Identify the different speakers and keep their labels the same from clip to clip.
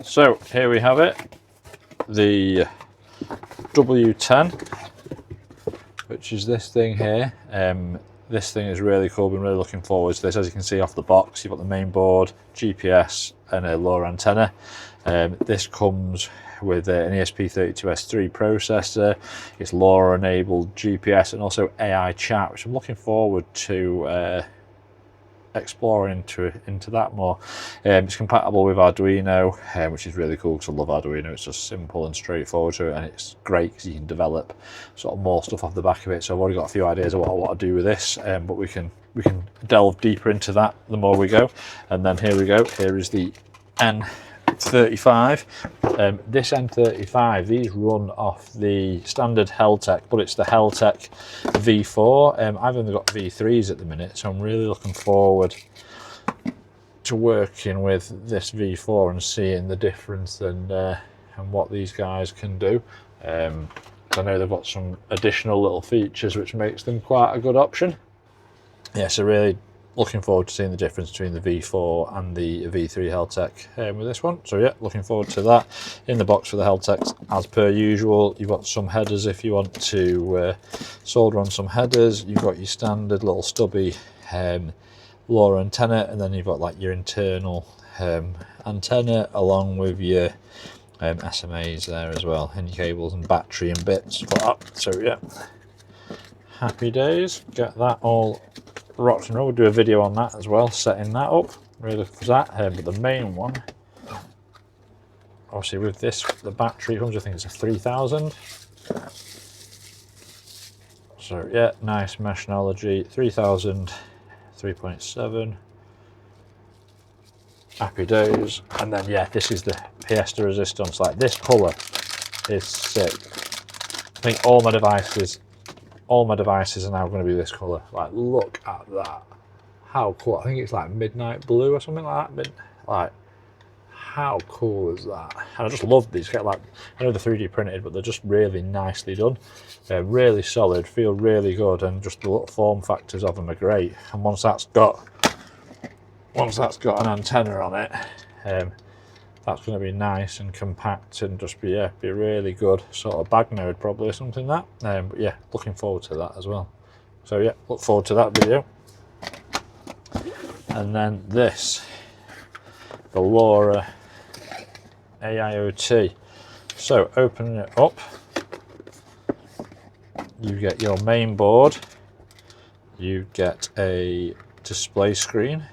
Speaker 1: So here we have it, the W10, which is this thing here. This thing is really cool, been really looking forward to this. As you can see off the box, you've got the main board, GPS and a LoRa antenna. This comes with an ESP32S3 processor. It's LoRa enabled GPS and also AI chat, which I'm looking forward to exploring into that more. It's compatible with Arduino, which is really cool because I love Arduino. It's just simple and straightforward to it, and it's great because you can develop sort of more stuff off the back of it. So I've already got a few ideas of what I want to do with this, but we can delve deeper into that the more we go. And then here we go. Here is the N35. This N35, these run off the standard Heltec, but it's the Heltec V4. I've only got V3s at the minute, so I'm really looking forward to working with this V4 and seeing the difference and what these guys can do. I know they've got some additional little features which makes them quite a good option. Yeah, so really looking forward to seeing the difference between the V4 and the V3 Heltec with this one. So yeah, looking forward to that. In the box for the Heltecs, as per usual, you've got some headers if you want to solder on some headers. You've got your standard little stubby LoRa antenna, and then you've got like your internal antenna along with your SMAs there as well, and your cables and battery and bits for that. So yeah, happy days. Get that all rocked and roll. We'll do a video on that as well, setting that up really for that. But the main one, obviously with this, the battery comes, I think it's a 3000. So yeah, nice Meshnology 3000 3.7. Happy days. And then yeah, this is the pièce de resistance. Like, this colour is sick. I think all my devices are now going to be this colour. Like, look at that. How cool. I think it's like midnight blue or something like that. Like, how cool is that? And I just love these. Like, I know they're 3D printed, but they're just really nicely done. They're really solid, feel really good, and just the little form factors of them are great. And once that's got an antenna on it, that's going to be nice and compact and just be really good. Sort of bag node probably or something like that. But yeah, looking forward to that as well. So yeah, look forward to that video. And then this, the LoRa AIoT. So opening it up, you get your main board, you get a display screen,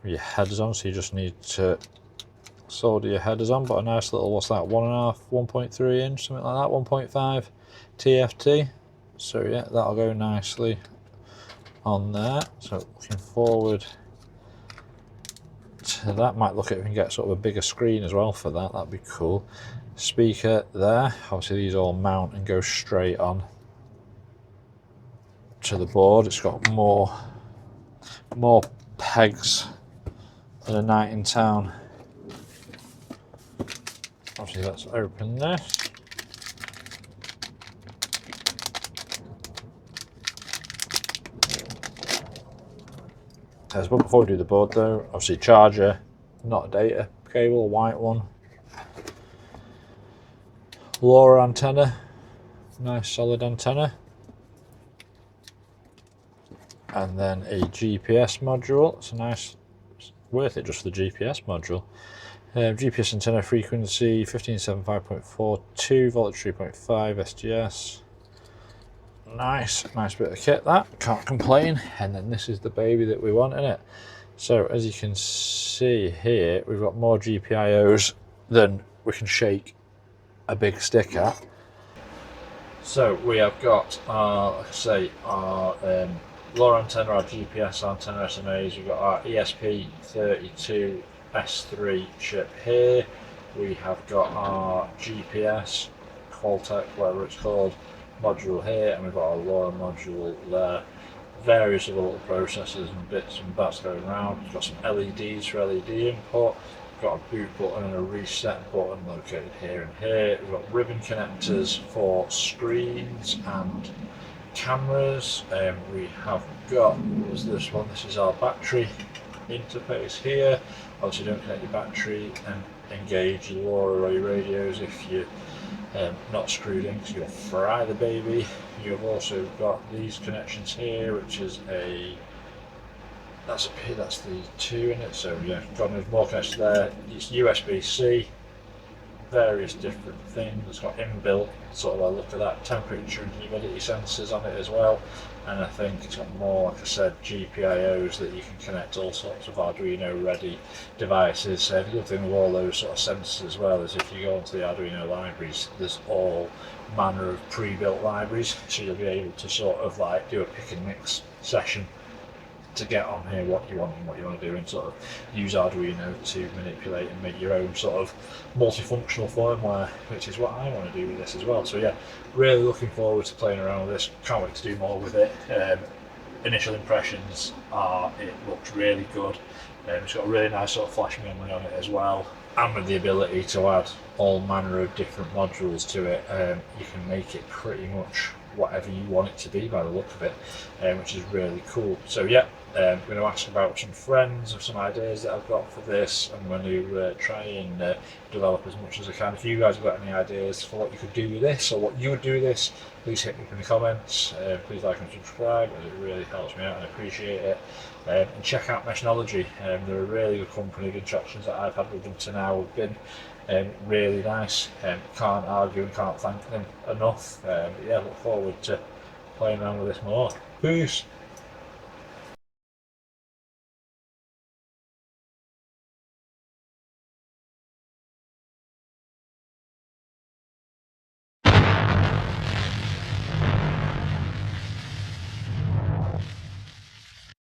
Speaker 1: your headers on, so you just need to solder your headers on, but a nice little, what's that, 1.3 inch, something like that, 1.5 TFT. So yeah, that'll go nicely on there. So looking forward to that. Might look at if we can get sort of a bigger screen as well for that, that'd be cool. Speaker there, obviously these all mount and go straight on to the board. It's got more pegs than a night in town. Obviously let's open this. But before we do the board though, obviously charger, not a data cable, a white one. LoRa antenna, nice solid antenna. And then a GPS module. It's a nice, worth it just for the GPS module. GPS antenna frequency 1575.42, voltage 3.5, SGS. Nice bit of kit that, can't complain. And then this is the baby that we want in it. So as you can see here, we've got more GPIOs than we can shake a big stick at. So we have got our, like I say, our LoRa antenna, our GPS antenna SMAs. We've got our ESP32S3 chip here. We have got our GPS, Qualtech, whatever it's called, module here, and we've got our LoRa module there. Various other little processors and bits and bats going around. We've got some LEDs for LED input. We've got a boot button and a reset button located here and here. We've got ribbon connectors for screens and cameras. We have got, what was this one? This is our battery interface here. Obviously don't connect your battery and engage your LoRa or your radios if you're not screwed in, because you'll fry the baby. You've also got these connections here, which is that's the 2 in it, so yeah, got more connections there. It's USB-C, various different things. It's got inbuilt sort of a look at that temperature and humidity sensors on it as well, and I think it's got more, like I said, GPIOs that you can connect all sorts of Arduino ready devices. The good thing with all those sort of sensors as well is if you go onto the Arduino libraries, there's all manner of pre-built libraries, so you'll be able to sort of like do a pick and mix session to get on here what you want and what you want to do, and sort of use Arduino to manipulate and make your own sort of multifunctional firmware, which is what I want to do with this as well. So yeah, really looking forward to playing around with this. Can't wait to do more with it. Initial impressions are it looks really good. It's got a really nice sort of flash memory on it as well, and with the ability to add all manner of different modules to it, you can make it pretty much whatever you want it to be by the look of it, which is really cool. So yeah, I'm going to ask about some friends of some ideas that I've got for this. I'm going to try and develop as much as I can. If you guys have got any ideas for what you could do with this or what you would do with this, please hit me up in the comments. Please like and subscribe, as it really helps me out and I appreciate it. And check out Meshnology. They're a really good company. The interactions that I've had with them to now have been really nice. Can't argue and can't thank them enough. Yeah, look forward to playing around with this more. Peace!